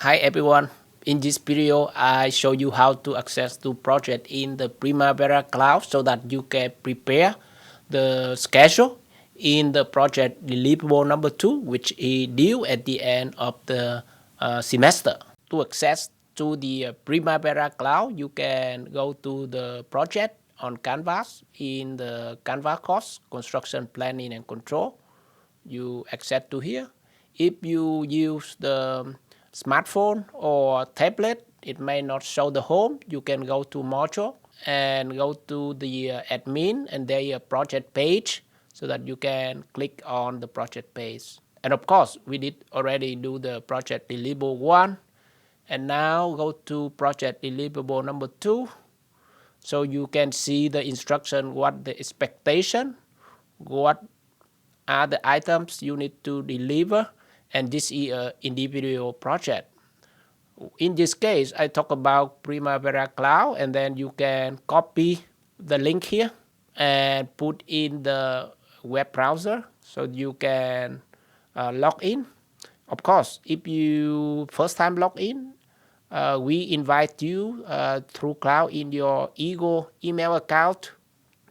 Hi everyone. In this video, I show you how to access to project in the Primavera cloud so that you can prepare the schedule in the project deliverable number 2, which is due at the end of the semester. To access to the Primavera cloud, you can go to the project on Canvas in the Canvas course, Construction Planning and Control. You access to here. If you use the smartphone or tablet, it may not show the home. You can go to module and go to the admin and their project page so that you can click on the project page. And of course, we did already do the project deliverable 1. And now go to project deliverable number 2. So you can see the instruction, what the expectation, what are the items you need to deliver, and this is an individual project. In this case, I talk about Primavera Cloud, and then you can copy the link here and put in the web browser so you can log in. Of course, if you first time log in, we invite you through cloud in your Ego email account.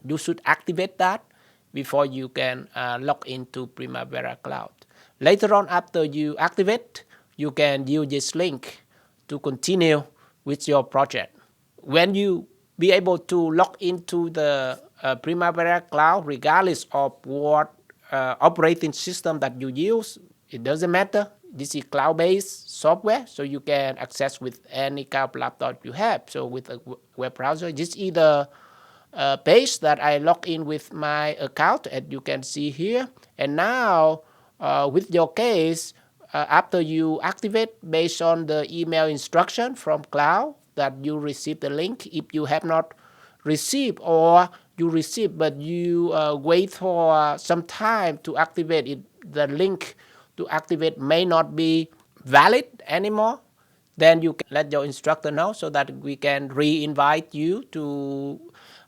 You should activate that before you can log into Primavera Cloud. Later on, after you activate, you can use this link to continue with your project. When you be able to log into the Primavera Cloud, regardless of what operating system that you use, it doesn't matter. This is cloud-based software, so you can access with any kind of laptop you have. So with a web browser, this is the page that I log in with my account, as you can see here. And now, with your case, after you activate based on the email instruction from cloud that you receive the link, if you have not received or you receive but you wait for some time to activate it, the link to activate may not be valid anymore, then you can let your instructor know so that we can re-invite you to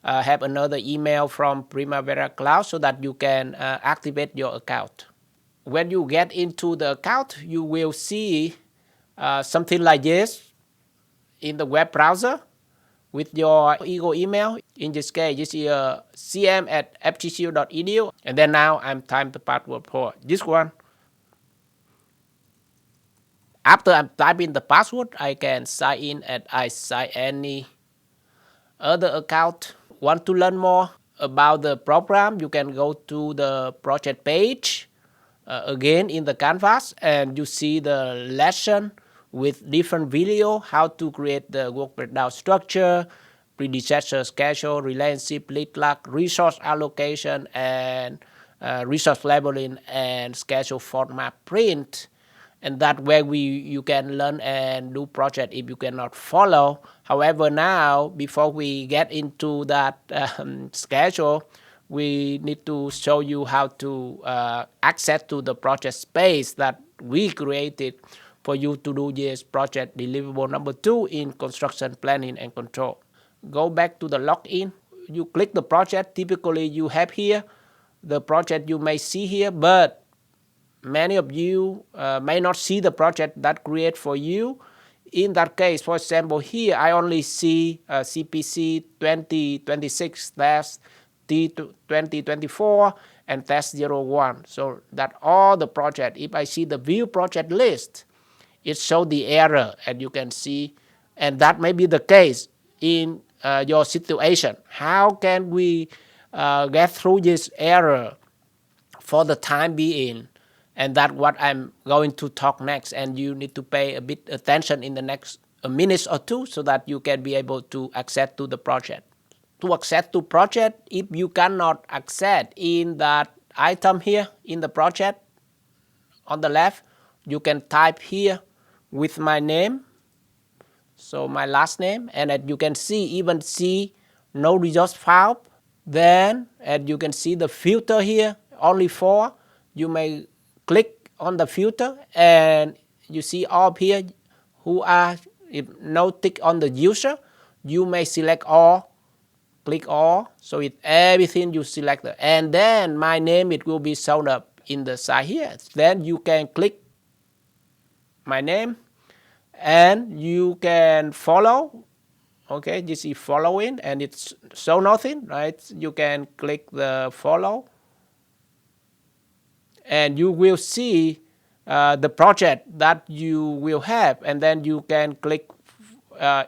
have another email from Primavera Cloud so that you can activate your account. When you get into the account, you will see something like this in the web browser with your Ego email. In this case, this is cm@fgcu.edu. And then now I'm typing the password for this one. After I'm typing the password, I can sign in and I sign any other account. Want to learn more about the program, you can go to the project page again in the Canvas, and you see the lesson with different video, how to create the work breakdown structure, predecessor schedule, relationship, lead lag, resource allocation, and resource labeling and schedule format print. And that way you can learn and do project if you cannot follow. However, now before we get into that schedule, we need to show you how to access to the project space that we created for you to do this project deliverable number 2 in construction planning and control. Go back to the login. You click the project. Typically you have here the project you may see here, but many of you may not see the project that create for you. In that case, for example, here I only see CPC 2026 test T2024 and test 01. So that all the project, if I see the view project list, it shows the error, and you can see, and that may be the case in your situation. How can we get through this error for the time being? And that's what I'm going to talk next, and you need to pay a bit attention in the next minute or two so that you can be able to access to the project. To access to project, if you cannot access in that item here in the project on the left, you can type here with my name, so my last name, and as you can see, even see no resource file. Then as you can see the filter here, only 4. You may click on the filter and you see all here who are, if no tick on the user, you may select all, click all, so it everything you select, and then my name, it will be shown up in the side here. Then you can click my name and you can follow. Okay, this is following, and it's show nothing, right? You can click the follow, and you will see the project that you will have, and then you can click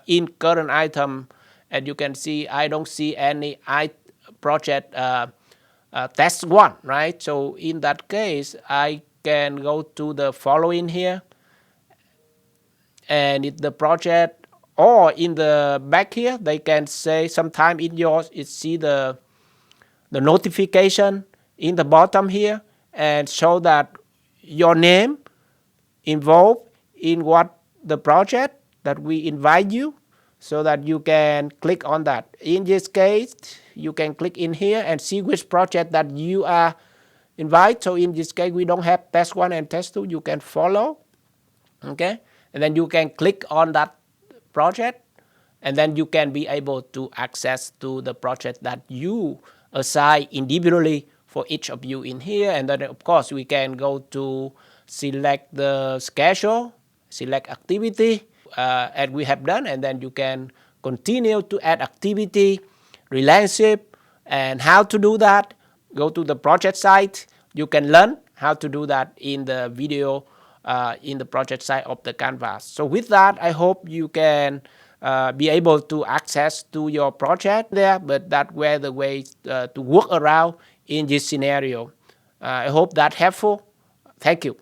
in current item, and you can see I don't see any project test one, right? So in that case, I can go to the following here, and if the project, or in the back here, they can say sometime in yours it see the notification in the bottom here, and show that your name involved in what the project that we invite you, so that you can click on that. In this case, you can click in here and see which project that you are invite. So in this case, we don't have test one and test two. You can follow, okay, and then you can click on that project, and then you can be able to access to the project that you assign individually for each of you in here. And then of course we can go to select the schedule, select activity, as we have done, and then you can continue to add activity, relationship, and how to do that. Go to the project site. You can learn how to do that in the video in the project site of the Canvas. So with that, I hope you can be able to access to your project there, but that were the ways to work around in this scenario. I hope that helpful. Thank you.